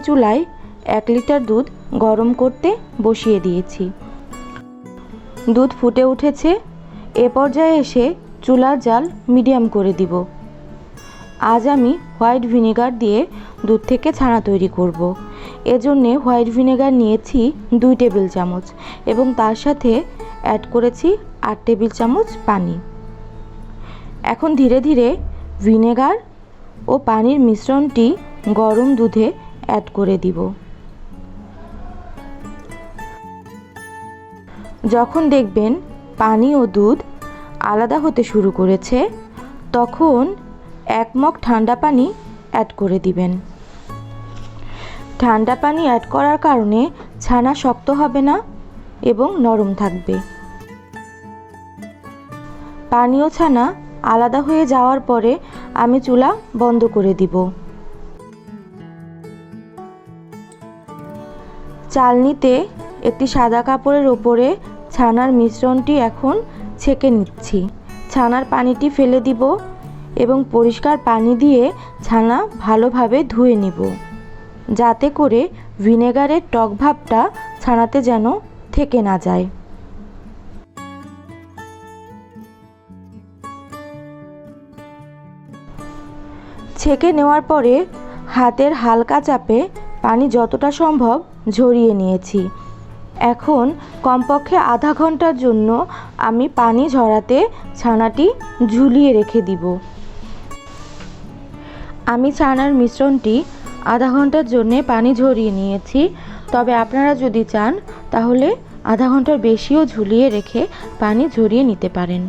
চুলায় 1 লিটার দুধ গরম করতে বসিয়ে দিয়েছি। দুধ ফুটে উঠেছে। এ পর্যায়ে এসে চুলার জাল মিডিয়াম করে দিব। আজ আমি হোয়াইট ভিনেগার দিয়ে দুধ থেকে ছানা তৈরি করব। এজন্য হোয়াইট ভিনেগার নিয়েছি 2 টেবিল চামচ এবং তার সাথে অ্যাড করেছি 8 টেবিল চামচ পানি। এখন ধীরে ধীরে ভিনেগার ও পানির মিশ্রণটি গরম দুধে অ্যাড করে দিব। যখন দেখবেন পানি ও দুধ আলাদা হতে শুরু করেছে, তখন 1 মগ ঠান্ডা পানি অ্যাড করে দিবেন। ঠান্ডা পানি অ্যাড করার কারণে ছানা শক্ত হবে না এবং নরম থাকবে। পানি ও ছানা আলাদা হয়ে যাওয়ার পরে আমি চুলা বন্ধ করে দিব। চালনিতে একটি সাদা কাপড়ের উপরে ছানার মিশ্রণটি এখন ছেঁকে নিচ্ছি। ছানার পানিটি ফেলে দিব এবং পরিষ্কার পানি দিয়ে ছানা ভালোভাবে ধুয়ে নিব, যাতে করে ভিনেগারের টক ভাবটা ছানাতে যেন থেকে না যায়। ছেঁকে নেওয়ার পরে হাতের হালকা চাপে পানি যতটা সম্ভব ঝরিয়ে নিয়েছি। এখন কমপক্ষে আধা ঘন্টার জন্য আমি পানি ঝরাতে ছানাটি ঝুলিয়ে রেখে দিব। আমি ছানার মিশ্রণটি আধা ঘন্টার জন্য পানি ঝরিয়ে নিয়েছি, তবে আপনারা যদি চান তাহলে আধা ঘন্টার বেশিও ঝুলিয়ে রেখে পানি ঝরিয়ে নিতে পারেন।